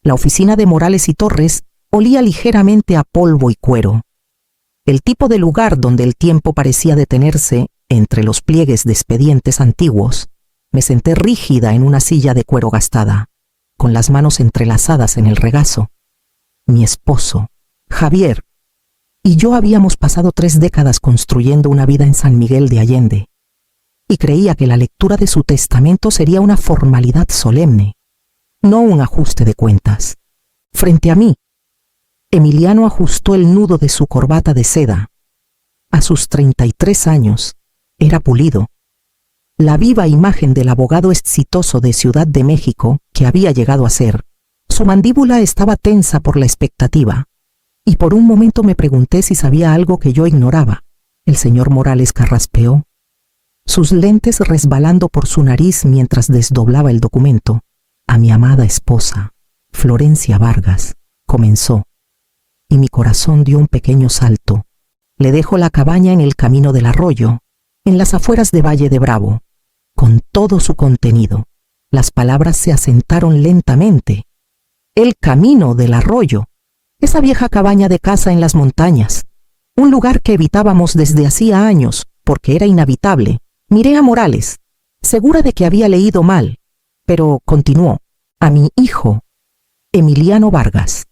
La oficina de Morales y Torres olía ligeramente a polvo y cuero. El tipo de lugar donde el tiempo parecía detenerse entre los pliegues de expedientes antiguos. Me senté rígida en una silla de cuero gastada, con las manos entrelazadas en el regazo. Mi esposo, Javier, y yo habíamos pasado 3 décadas construyendo una vida en San Miguel de Allende, y creía que la lectura de su testamento sería una formalidad solemne, no un ajuste de cuentas. Frente a mí, Emiliano ajustó el nudo de su corbata de seda. A sus 33 años, era pulido. La viva imagen del abogado exitoso de Ciudad de México que había llegado a ser. Su mandíbula estaba tensa por la expectativa, y por un momento me pregunté si sabía algo que yo ignoraba. El señor Morales carraspeó, sus lentes resbalando por su nariz mientras desdoblaba el documento. A mi amada esposa, Florencia Vargas, comenzó, y mi corazón dio un pequeño salto. Le dejo la cabaña en el camino del arroyo, en las afueras de Valle de Bravo, con todo su contenido. Las palabras se asentaron lentamente. El camino del arroyo, esa vieja cabaña de casa en las montañas, un lugar que evitábamos desde hacía años porque era inhabitable. Miré a Morales, segura de que había leído mal, pero continuó. A mi hijo, Emiliano Vargas,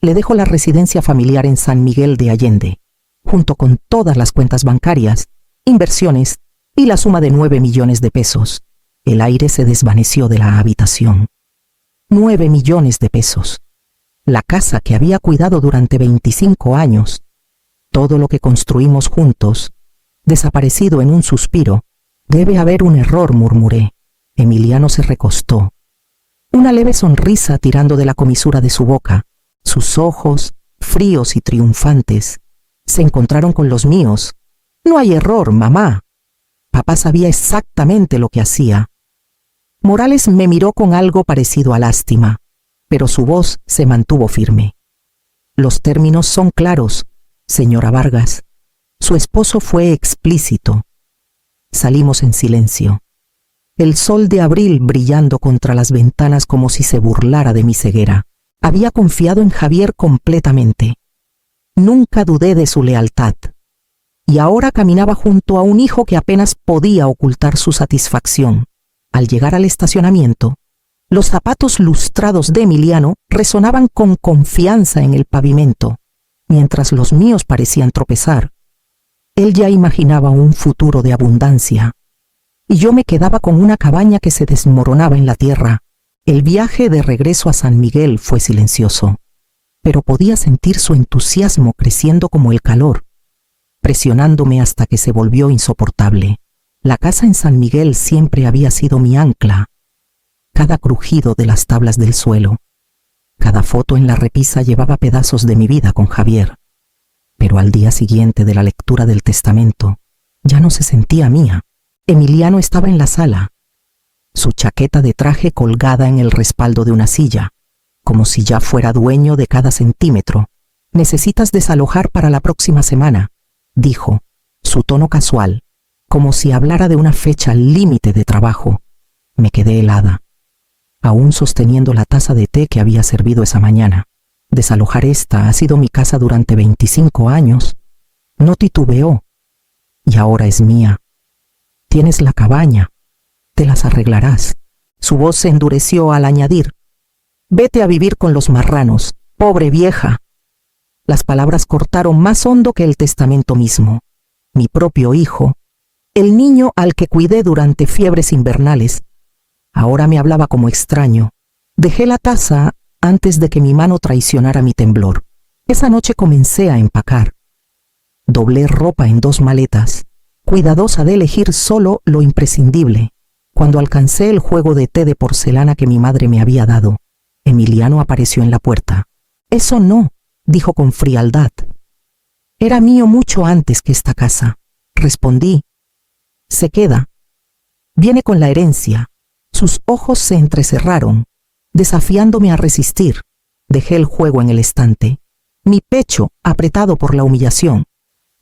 le dejo la residencia familiar en San Miguel de Allende, junto con todas las cuentas bancarias, inversiones y la suma de 9 millones de pesos. El aire se desvaneció de la habitación. 9 millones de pesos. La casa que había cuidado durante 25 años, todo lo que construimos juntos, desaparecido en un suspiro. Debe haber un error, murmuré. Emiliano se recostó. Una leve sonrisa tirando de la comisura de su boca. Sus ojos, fríos y triunfantes, se encontraron con los míos. No hay error, mamá. Papá sabía exactamente lo que hacía. Morales me miró con algo parecido a lástima, pero su voz se mantuvo firme. Los términos son claros, señora Vargas. Su esposo fue explícito. Salimos en silencio. El sol de abril brillando contra las ventanas como si se burlara de mi ceguera. Había confiado en Javier completamente. Nunca dudé de su lealtad. Y ahora caminaba junto a un hijo que apenas podía ocultar su satisfacción. Al llegar al estacionamiento, los zapatos lustrados de Emiliano resonaban con confianza en el pavimento, mientras los míos parecían tropezar. Él ya imaginaba un futuro de abundancia, y yo me quedaba con una cabaña que se desmoronaba en la tierra. El viaje de regreso a San Miguel fue silencioso, pero podía sentir su entusiasmo creciendo como el calor, presionándome hasta que se volvió insoportable. La casa en San Miguel siempre había sido mi ancla. Cada crujido de las tablas del suelo, cada foto en la repisa llevaba pedazos de mi vida con Javier. Pero al día siguiente de la lectura del testamento, ya no se sentía mía. Emiliano estaba en la sala, su chaqueta de traje colgada en el respaldo de una silla, como si ya fuera dueño de cada centímetro. Necesitas desalojar para la próxima semana, dijo, su tono casual, como si hablara de una fecha límite de trabajo. Me quedé helada, aún sosteniendo la taza de té que había servido esa mañana. Desalojar esta ha sido mi casa durante 25 años. No titubeó. Y ahora es mía. Tienes la cabaña. Te las arreglarás. Su voz se endureció al añadir: vete a vivir con los marranos, pobre vieja. Las palabras cortaron más hondo que el testamento mismo. Mi propio hijo, el niño al que cuidé durante fiebres invernales, ahora me hablaba como extraño. Dejé la taza antes de que mi mano traicionara mi temblor. Esa noche comencé a empacar. Doblé ropa en 2 maletas, cuidadosa de elegir solo lo imprescindible. Cuando alcancé el juego de té de porcelana que mi madre me había dado, Emiliano apareció en la puerta. Eso no, dijo con frialdad. Era mío mucho antes que esta casa. Respondí. Se queda. Viene con la herencia. Sus ojos se entrecerraron, desafiándome a resistir. Dejé el juego en el estante, mi pecho apretado por la humillación.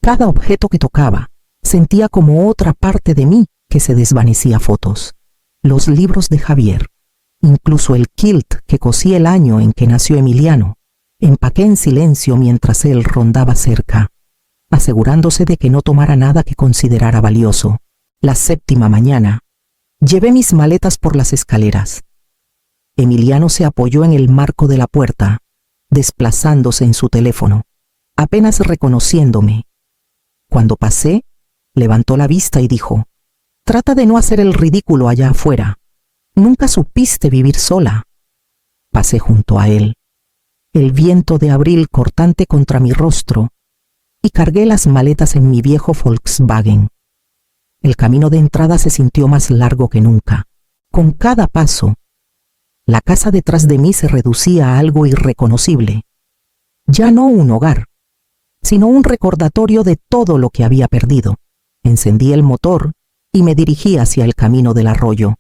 Cada objeto que tocaba, sentía como otra parte de mí que se desvanecía. Fotos, los libros de Javier, Incluso el kilt que cosí el año en que nació Emiliano, empaqué en silencio mientras él rondaba cerca, asegurándose de que no tomara nada que considerara valioso. La 7ª mañana, llevé mis maletas por las escaleras. Emiliano se apoyó en el marco de la puerta, desplazándose en su teléfono, apenas reconociéndome. Cuando pasé, levantó la vista y dijo: «Trata de no hacer el ridículo allá afuera. Nunca supiste vivir sola». Pasé junto a él, el viento de abril cortante contra mi rostro, y cargué las maletas en mi viejo Volkswagen. El camino de entrada se sintió más largo que nunca. Con cada paso, la casa detrás de mí se reducía a algo irreconocible. Ya no un hogar, sino un recordatorio de todo lo que había perdido. Encendí el motor y me dirigí hacia el camino del arroyo,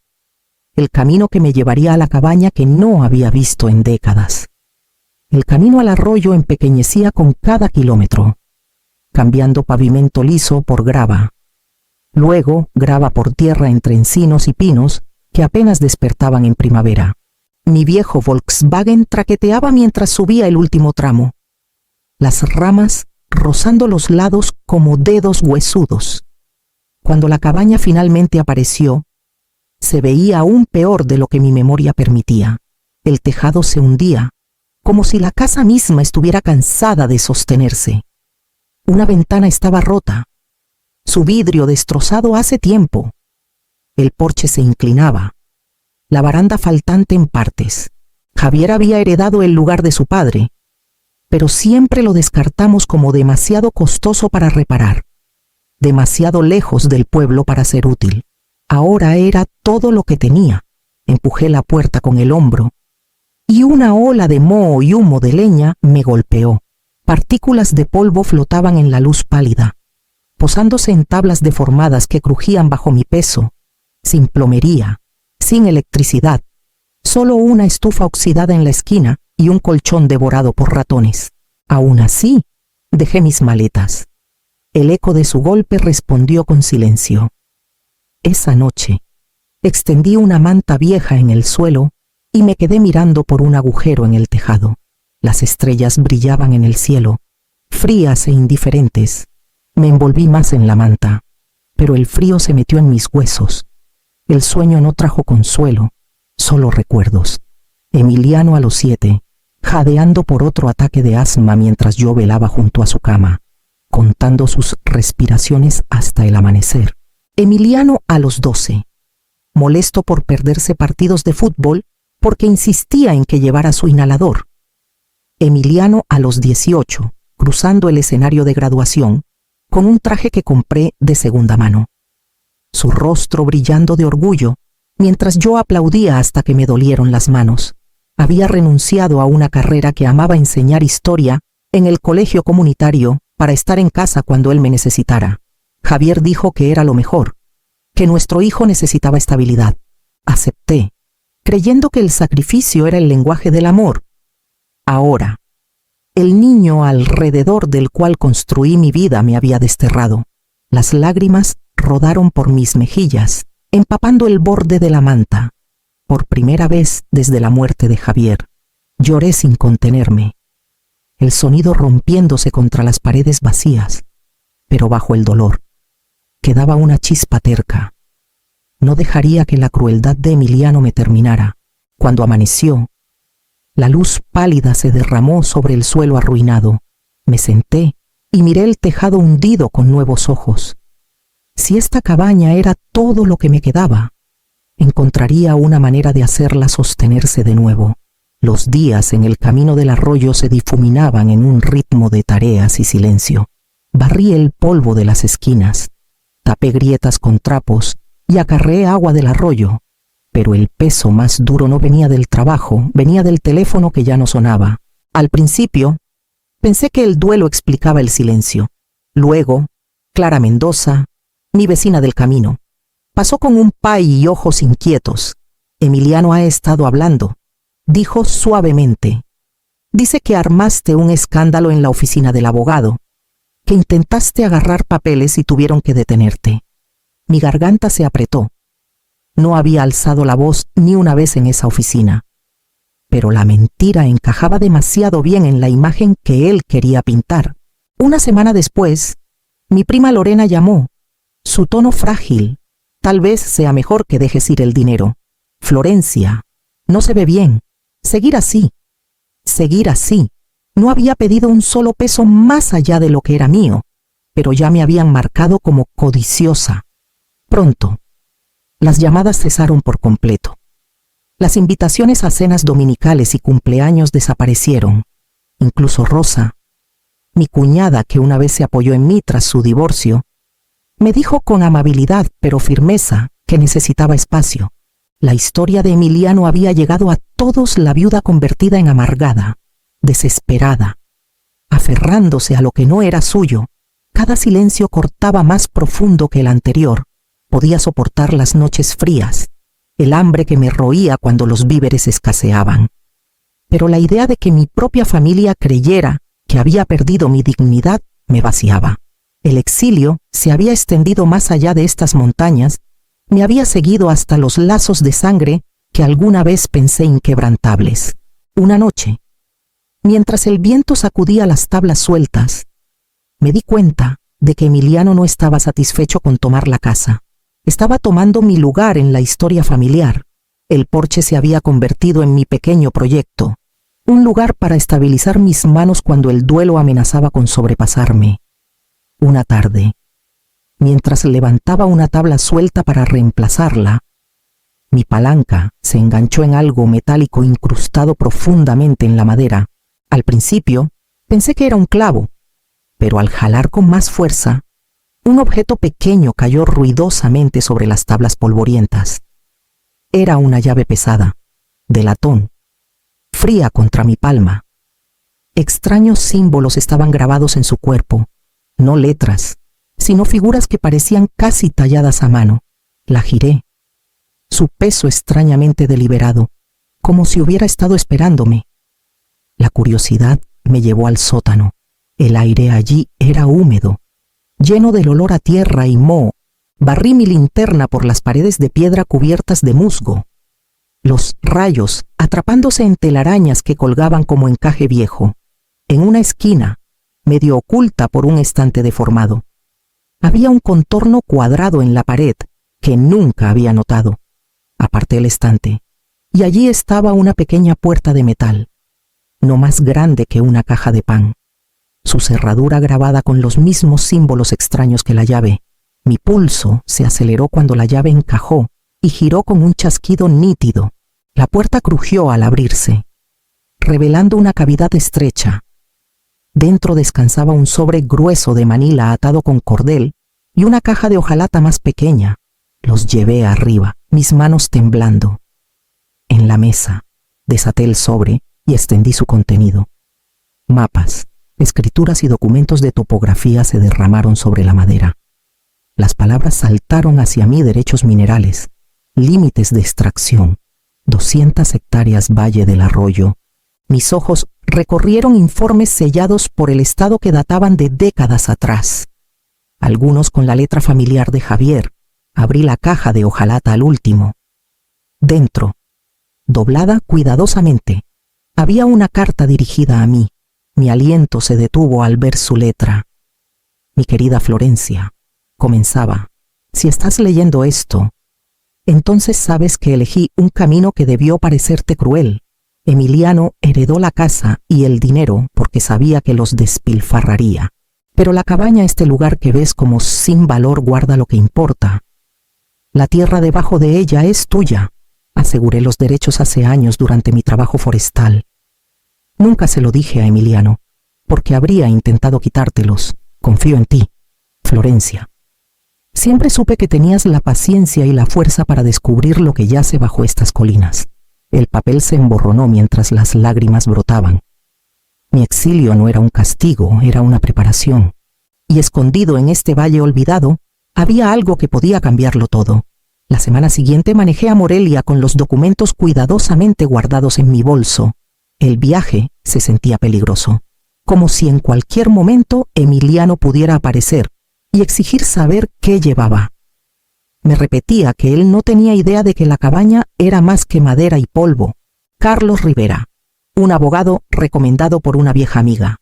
el camino que me llevaría a la cabaña que no había visto en décadas. El camino al arroyo empequeñecía con cada kilómetro, cambiando pavimento liso por grava, luego grava por tierra entre encinos y pinos que apenas despertaban en primavera. Mi viejo Volkswagen traqueteaba mientras subía el último tramo, las ramas rozando los lados como dedos huesudos. Cuando la cabaña finalmente apareció, se veía aún peor de lo que mi memoria permitía. El tejado se hundía, como si la casa misma estuviera cansada de sostenerse. Una ventana estaba rota, su vidrio destrozado hace tiempo. El porche se inclinaba, la baranda faltante en partes. Javier había heredado el lugar de su padre, pero siempre lo descartamos como demasiado costoso para reparar, demasiado lejos del pueblo para ser útil. Ahora era todo lo que tenía. Empujé la puerta con el hombro, y una ola de moho y humo de leña me golpeó. Partículas de polvo flotaban en la luz pálida, posándose en tablas deformadas que crujían bajo mi peso, sin plomería, sin electricidad, solo una estufa oxidada en la esquina y un colchón devorado por ratones. Aún así, dejé mis maletas. El eco de su golpe respondió con silencio. Esa noche, extendí una manta vieja en el suelo y me quedé mirando por un agujero en el tejado. Las estrellas brillaban en el cielo, frías e indiferentes. Me envolví más en la manta, pero el frío se metió en mis huesos. El sueño no trajo consuelo, solo recuerdos. Emiliano a los 7, jadeando por otro ataque de asma mientras yo velaba junto a su cama, contando sus respiraciones hasta el amanecer. Emiliano a los 12, molesto por perderse partidos de fútbol porque insistía en que llevara su inhalador. Emiliano a los 18, cruzando el escenario de graduación, con un traje que compré de segunda mano, su rostro brillando de orgullo, mientras yo aplaudía hasta que me dolieron las manos. Había renunciado a una carrera que amaba, enseñar historia en el colegio comunitario, para estar en casa cuando él me necesitara. Javier dijo que era lo mejor, que nuestro hijo necesitaba estabilidad. Acepté, creyendo que el sacrificio era el lenguaje del amor. Ahora, el niño alrededor del cual construí mi vida me había desterrado. Las lágrimas rodaron por mis mejillas, empapando el borde de la manta. Por primera vez desde la muerte de Javier, lloré sin contenerme, el sonido rompiéndose contra las paredes vacías, pero bajo el dolor quedaba una chispa terca. No dejaría que la crueldad de Emiliano me terminara. Cuando amaneció, la luz pálida se derramó sobre el suelo arruinado. Me senté y miré el tejado hundido con nuevos ojos. Si esta cabaña era todo lo que me quedaba, encontraría una manera de hacerla sostenerse de nuevo. Los días en el camino del arroyo se difuminaban en un ritmo de tareas y silencio. Barrí el polvo de las esquinas, tapé grietas con trapos y acarreé agua del arroyo, pero el peso más duro no venía del trabajo, venía del teléfono que ya no sonaba. Al principio, pensé que el duelo explicaba el silencio. Luego, Clara Mendoza, mi vecina del camino, pasó con un pay y ojos inquietos. Emiliano ha estado hablando, dijo suavemente. Dice que armaste un escándalo en la oficina del abogado, que intentaste agarrar papeles y tuvieron que detenerte. Mi garganta se apretó. No había alzado la voz ni una vez en esa oficina. Pero la mentira encajaba demasiado bien en la imagen que él quería pintar. Una semana después, mi prima Lorena llamó. Su tono frágil. Tal vez sea mejor que dejes ir el dinero. Florencia, no se ve bien. Seguir así. Seguir así. No había pedido un solo peso más allá de lo que era mío, pero ya me habían marcado como codiciosa. Pronto, las llamadas cesaron por completo. Las invitaciones a cenas dominicales y cumpleaños desaparecieron. Incluso Rosa, mi cuñada que una vez se apoyó en mí tras su divorcio, me dijo con amabilidad pero firmeza que necesitaba espacio. La historia de Emiliano había llegado a todos. La viuda convertida en amargada, desesperada, aferrándose a lo que no era suyo. Cada silencio cortaba más profundo que el anterior. Podía soportar las noches frías, el hambre que me roía cuando los víveres escaseaban. Pero la idea de que mi propia familia creyera que había perdido mi dignidad me vaciaba. El exilio se había extendido más allá de estas montañas, me había seguido hasta los lazos de sangre que alguna vez pensé inquebrantables. Una noche, mientras el viento sacudía las tablas sueltas, me di cuenta de que Emiliano no estaba satisfecho con tomar la casa. Estaba tomando mi lugar en la historia familiar. El porche se había convertido en mi pequeño proyecto, un lugar para estabilizar mis manos cuando el duelo amenazaba con sobrepasarme. Una tarde, mientras levantaba una tabla suelta para reemplazarla, mi palanca se enganchó en algo metálico incrustado profundamente en la madera. Al principio, pensé que era un clavo, pero al jalar con más fuerza, un objeto pequeño cayó ruidosamente sobre las tablas polvorientas. Era una llave pesada, de latón, fría contra mi palma. Extraños símbolos estaban grabados en su cuerpo, no letras, sino figuras que parecían casi talladas a mano. La giré, su peso extrañamente deliberado, como si hubiera estado esperándome. La curiosidad me llevó al sótano. El aire allí era húmedo, lleno del olor a tierra y moho. Barrí mi linterna por las paredes de piedra cubiertas de musgo, los rayos atrapándose en telarañas que colgaban como encaje viejo. En una esquina, medio oculta por un estante deformado, había un contorno cuadrado en la pared que nunca había notado. Aparté el estante, y allí estaba una pequeña puerta de metal, no más grande que una caja de pan, su cerradura grabada con los mismos símbolos extraños que la llave. Mi pulso se aceleró cuando la llave encajó y giró con un chasquido nítido. La puerta crujió al abrirse, revelando una cavidad estrecha. Dentro descansaba un sobre grueso de manila atado con cordel y una caja de hojalata más pequeña. Los llevé arriba, mis manos temblando. En la mesa, desaté el sobre y extendí su contenido. Mapas, escrituras y documentos de topografía se derramaron sobre la madera. Las palabras saltaron hacia mí: derechos minerales, límites de extracción, 200 hectáreas Valle del Arroyo. Mis ojos recorrieron informes sellados por el Estado que databan de décadas atrás. Algunos con la letra familiar de Javier. Abrí la caja de hojalata al último. Dentro, doblada cuidadosamente, había una carta dirigida a mí. Mi aliento se detuvo al ver su letra. Mi querida Florencia, comenzaba, si estás leyendo esto, entonces sabes que elegí un camino que debió parecerte cruel. Emiliano heredó la casa y el dinero porque sabía que los despilfarraría. Pero la cabaña, este lugar que ves como sin valor, guarda lo que importa. La tierra debajo de ella es tuya. Aseguré los derechos hace años durante mi trabajo forestal. Nunca se lo dije a Emiliano, porque habría intentado quitártelos. Confío en ti, Florencia. Siempre supe que tenías la paciencia y la fuerza para descubrir lo que yace bajo estas colinas. El papel se emborronó mientras las lágrimas brotaban. Mi exilio no era un castigo, era una preparación. Y escondido en este valle olvidado, había algo que podía cambiarlo todo. La semana siguiente manejé a Morelia con los documentos cuidadosamente guardados en mi bolso. El viaje se sentía peligroso, como si en cualquier momento Emiliano pudiera aparecer y exigir saber qué llevaba. Me repetía que él no tenía idea de que la cabaña era más que madera y polvo. Carlos Rivera, un abogado recomendado por una vieja amiga.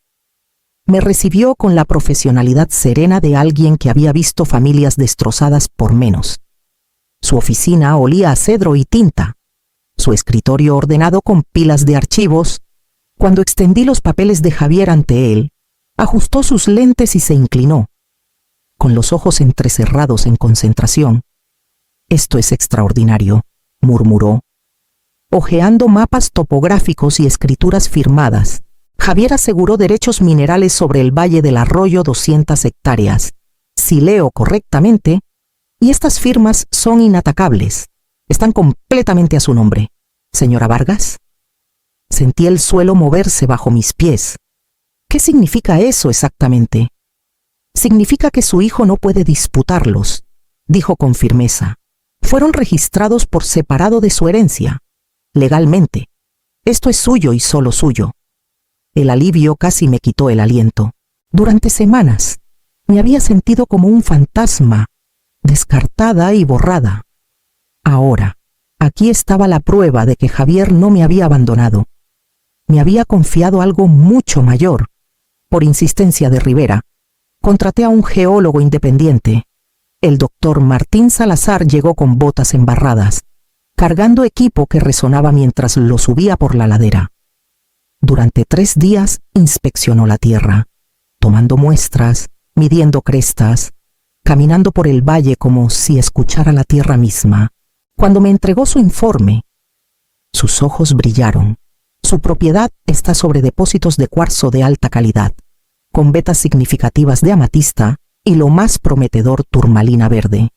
Me recibió con la profesionalidad serena de alguien que había visto familias destrozadas por menos. Su oficina olía a cedro y tinta, su escritorio ordenado con pilas de archivos. Cuando extendí los papeles de Javier ante él, ajustó sus lentes y se inclinó, con los ojos entrecerrados en concentración. «Esto es extraordinario», murmuró. Hojeando mapas topográficos y escrituras firmadas, Javier aseguró derechos minerales sobre el Valle del Arroyo 200 hectáreas. Si leo correctamente, y estas firmas son inatacables. Están completamente a su nombre. ¿Señora Vargas? Sentí el suelo moverse bajo mis pies. ¿Qué significa eso exactamente? Significa que su hijo no puede disputarlos, dijo con firmeza. Fueron registrados por separado de su herencia, legalmente. Esto es suyo y solo suyo. El alivio casi me quitó el aliento. Durante semanas me había sentido como un fantasma, descartada y borrada. Ahora, aquí estaba la prueba de que Javier no me había abandonado. Me había confiado algo mucho mayor. Por insistencia de Rivera, contraté a un geólogo independiente. El doctor Martín Salazar llegó con botas embarradas, cargando equipo que resonaba mientras lo subía por la ladera. Durante 3 días inspeccionó la tierra, tomando muestras, midiendo crestas, caminando por el valle como si escuchara la tierra misma. Cuando me entregó su informe, sus ojos brillaron. Su propiedad está sobre depósitos de cuarzo de alta calidad, con vetas significativas de amatista y lo más prometedor turmalina verde.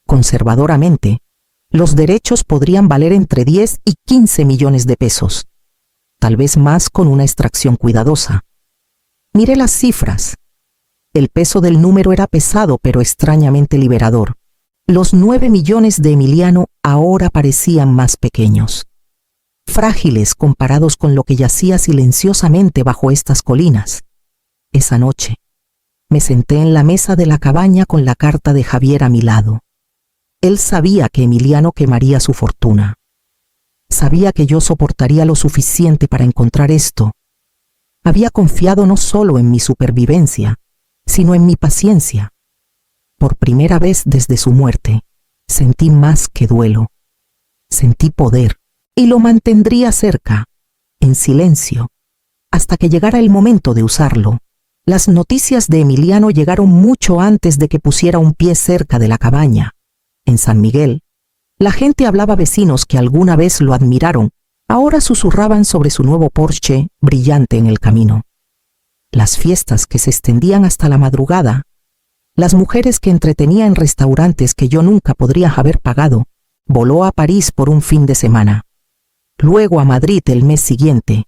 Conservadoramente, los derechos podrían valer entre 10 y 15 millones de pesos, tal vez más con una extracción cuidadosa. Miré las cifras. El peso del número era pesado pero extrañamente liberador. Los 9 millones de Emiliano ahora parecían más pequeños, frágiles comparados con lo que yacía silenciosamente bajo estas colinas. Esa noche, me senté en la mesa de la cabaña con la carta de Javier a mi lado. Él sabía que Emiliano quemaría su fortuna. Sabía que yo soportaría lo suficiente para encontrar esto. Había confiado no solo en mi supervivencia, sino en mi paciencia. Por primera vez desde su muerte, sentí más que duelo. Sentí poder, y lo mantendría cerca, en silencio, hasta que llegara el momento de usarlo. Las noticias de Emiliano llegaron mucho antes de que pusiera un pie cerca de la cabaña. En San Miguel, la gente hablaba, vecinos que alguna vez lo admiraron, ahora susurraban sobre su nuevo Porsche brillante en el camino. Las fiestas que se extendían hasta la madrugada, las mujeres que entretenía en restaurantes que yo nunca podría haber pagado. Voló a París por un fin de semana, luego a Madrid el mes siguiente,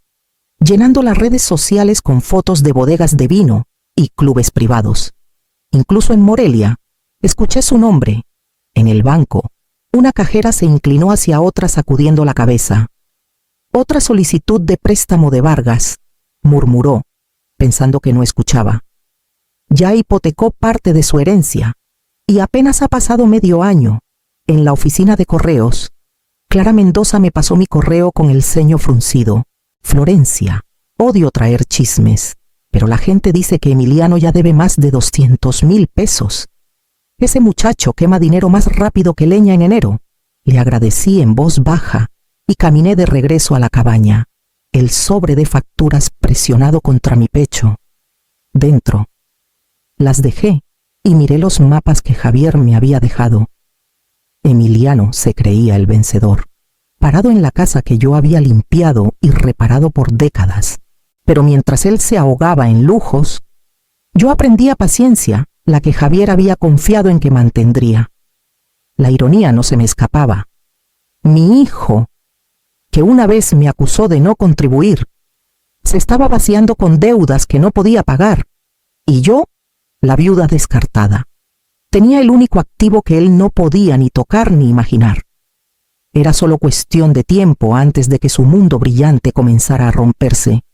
llenando las redes sociales con fotos de bodegas de vino y clubes privados. Incluso en Morelia, escuché su nombre. En el banco, una cajera se inclinó hacia otra sacudiendo la cabeza. «Otra solicitud de préstamo de Vargas», murmuró, pensando que no escuchaba. Ya hipotecó parte de su herencia, y apenas ha pasado medio año. En la oficina de correos, Clara Mendoza me pasó mi correo con el ceño fruncido. «Florencia, odio traer chismes, pero la gente dice que Emiliano ya debe más de 200,000 pesos. Ese muchacho quema dinero más rápido que leña en enero». Le agradecí en voz baja y caminé de regreso a la cabaña, el sobre de facturas presionado contra mi pecho. Dentro, las dejé y miré los mapas que Javier me había dejado. Emiliano se creía el vencedor, parado en la casa que yo había limpiado y reparado por décadas. Pero mientras él se ahogaba en lujos, yo aprendía paciencia, la que Javier había confiado en que mantendría. La ironía no se me escapaba. Mi hijo, que una vez me acusó de no contribuir, se estaba vaciando con deudas que no podía pagar, y yo, la viuda descartada, tenía el único activo que él no podía ni tocar ni imaginar. Era solo cuestión de tiempo antes de que su mundo brillante comenzara a romperse,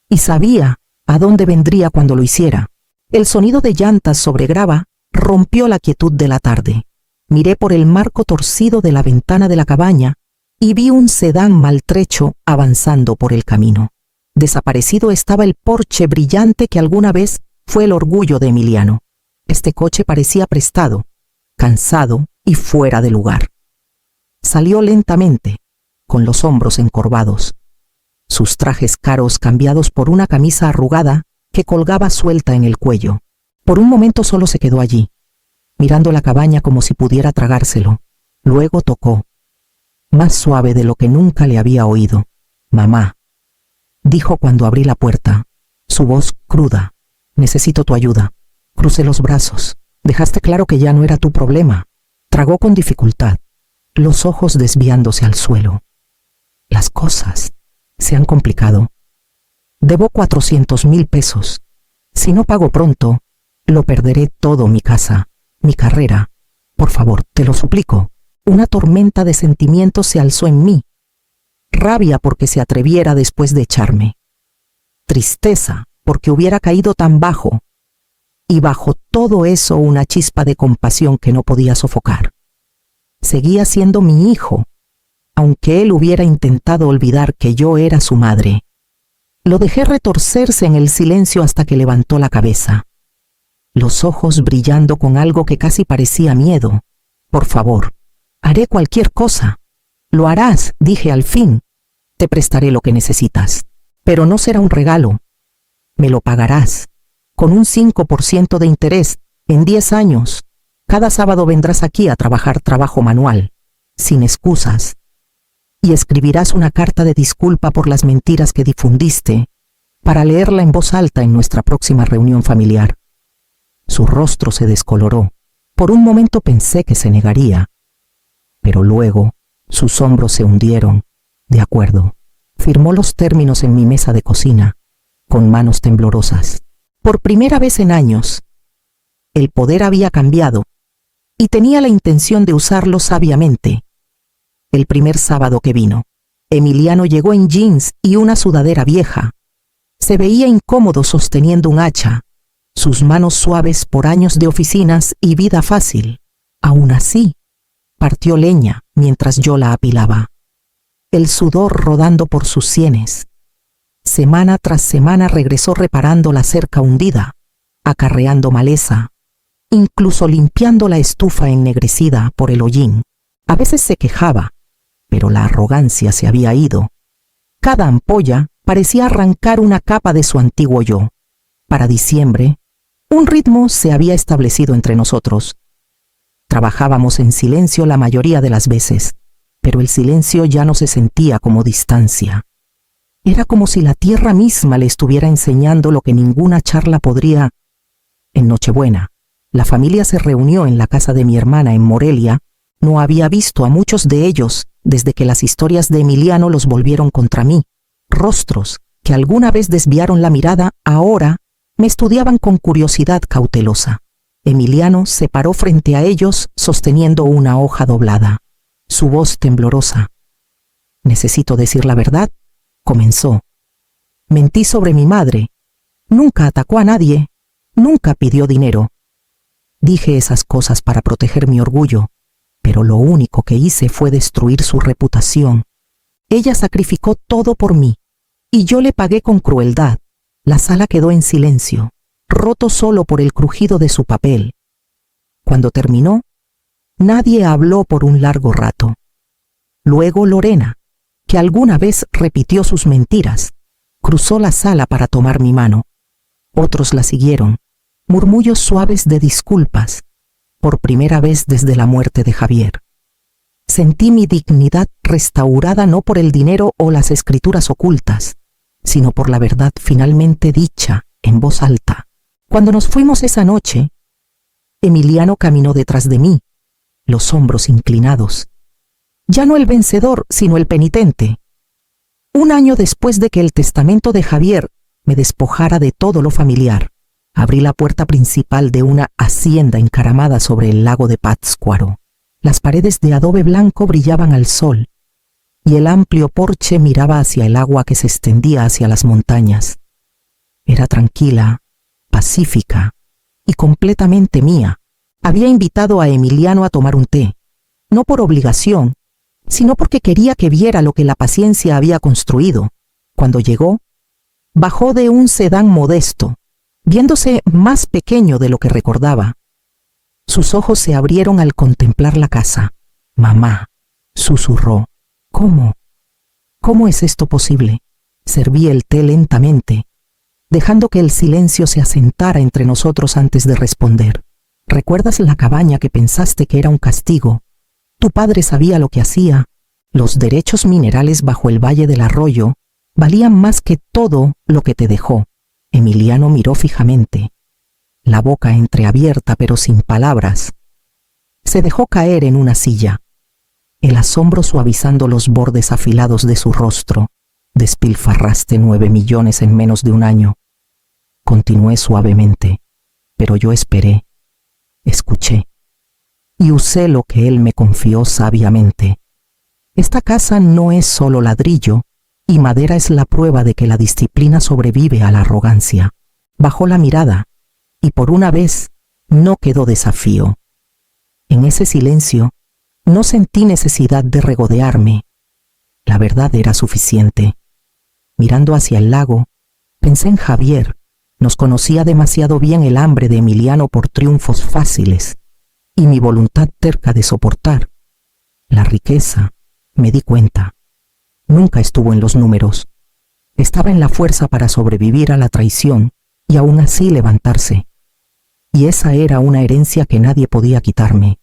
y sabía a dónde vendría cuando lo hiciera. El sonido de llantas sobre grava rompió la quietud de la tarde. Miré por el marco torcido de la ventana de la cabaña y vi un sedán maltrecho avanzando por el camino. Desaparecido estaba el Porsche brillante que alguna vez fue el orgullo de Emiliano. Este coche parecía prestado, cansado y fuera de lugar. Salió lentamente, con los hombros encorvados, sus trajes caros cambiados por una camisa arrugada que colgaba suelta en el cuello. Por un momento solo se quedó allí, mirando la cabaña como si pudiera tragárselo. Luego tocó, más suave de lo que nunca le había oído. «Mamá», dijo cuando abrí la puerta, su voz cruda. «Necesito tu ayuda». Crucé los brazos. «Dejaste claro que ya no era tu problema». Tragó con dificultad, los ojos desviándose al suelo. «Las cosas se han complicado. Debo 400,000 pesos. Si no pago pronto, lo perderé todo: mi casa, mi carrera. Por favor, te lo suplico». Una tormenta de sentimientos se alzó en mí. Rabia porque se atreviera después de echarme. Tristeza porque hubiera caído tan bajo. Y bajo todo eso una chispa de compasión que no podía sofocar. Seguía siendo mi hijo, aunque él hubiera intentado olvidar que yo era su madre. Lo dejé retorcerse en el silencio hasta que levantó la cabeza, los ojos brillando con algo que casi parecía miedo. «Por favor, haré cualquier cosa». «Lo harás», dije al fin. «Te prestaré lo que necesitas, pero no será un regalo. Me lo pagarás, con un 5% de interés, en 10 años. Cada sábado vendrás aquí a trabajar trabajo manual, sin excusas, y escribirás una carta de disculpa por las mentiras que difundiste, para leerla en voz alta en nuestra próxima reunión familiar». Su rostro se descoloró. Por un momento pensé que se negaría, pero luego sus hombros se hundieron. «De acuerdo». Firmó los términos en mi mesa de cocina, con manos temblorosas. Por primera vez en años, el poder había cambiado, y tenía la intención de usarlo sabiamente. El primer sábado que vino, Emiliano llegó en jeans y una sudadera vieja. Se veía incómodo sosteniendo un hacha, sus manos suaves por años de oficinas y vida fácil. Aún así, partió leña mientras yo la apilaba, el sudor rodando por sus sienes. Semana tras semana regresó reparando la cerca hundida, acarreando maleza, incluso limpiando la estufa ennegrecida por el hollín. A veces se quejaba, pero la arrogancia se había ido. Cada ampolla parecía arrancar una capa de su antiguo yo. Para diciembre, un ritmo se había establecido entre nosotros. Trabajábamos en silencio la mayoría de las veces, pero el silencio ya no se sentía como distancia. Era como si la tierra misma le estuviera enseñando lo que ninguna charla podría. En Nochebuena, la familia se reunió en la casa de mi hermana en Morelia. No había visto a muchos de ellos desde que las historias de Emiliano los volvieron contra mí. Rostros que alguna vez desviaron la mirada, ahora me estudiaban con curiosidad cautelosa. Emiliano se paró frente a ellos sosteniendo una hoja doblada, su voz temblorosa. «Necesito decir la verdad», comenzó. «Mentí sobre mi madre. Nunca atacó a nadie. Nunca pidió dinero. Dije esas cosas para proteger mi orgullo, pero lo único que hice fue destruir su reputación. Ella sacrificó todo por mí, y yo le pagué con crueldad». La sala quedó en silencio, roto solo por el crujido de su papel. Cuando terminó, nadie habló por un largo rato. Luego Lorena, que alguna vez repitió sus mentiras, cruzó la sala para tomar mi mano. Otros la siguieron, murmullos suaves de disculpas, por primera vez desde la muerte de Javier. Sentí mi dignidad restaurada no por el dinero o las escrituras ocultas, sino por la verdad finalmente dicha en voz alta. Cuando nos fuimos esa noche, Emiliano caminó detrás de mí, los hombros inclinados. Ya no el vencedor, sino el penitente. Un año después de que el testamento de Javier me despojara de todo lo familiar, abrí la puerta principal de una hacienda encaramada sobre el lago de Pátzcuaro. Las paredes de adobe blanco brillaban al sol, y el amplio porche miraba hacia el agua que se extendía hacia las montañas. Era tranquila, pacífica y completamente mía. Había invitado a Emiliano a tomar un té, no por obligación, sino porque quería que viera lo que la paciencia había construido. Cuando llegó, bajó de un sedán modesto, viéndose más pequeño de lo que recordaba. Sus ojos se abrieron al contemplar la casa. «Mamá», susurró. «¿Cómo? ¿Cómo es esto posible?» Serví el té lentamente, dejando que el silencio se asentara entre nosotros antes de responder. «¿Recuerdas la cabaña que pensaste que era un castigo? Tu padre sabía lo que hacía. Los derechos minerales bajo el valle del arroyo valían más que todo lo que te dejó». Emiliano miró fijamente, la boca entreabierta pero sin palabras. Se dejó caer en una silla, el asombro suavizando los bordes afilados de su rostro. «Despilfarraste 9 millones en menos de un año». Continué suavemente, pero yo esperé, escuché, y usé lo que él me confió sabiamente. Esta casa no es solo ladrillo, y madera es la prueba de que la disciplina sobrevive a la arrogancia. Bajó la mirada, y por una vez no quedó desafío. En ese silencio no sentí necesidad de regodearme. La verdad era suficiente. Mirando hacia el lago, pensé en Javier. Nos conocía demasiado bien el hambre de Emiliano por triunfos fáciles y mi voluntad terca de soportar. La riqueza, me di cuenta, nunca estuvo en los números. Estaba en la fuerza para sobrevivir a la traición y aún así levantarse. Y esa era una herencia que nadie podía quitarme.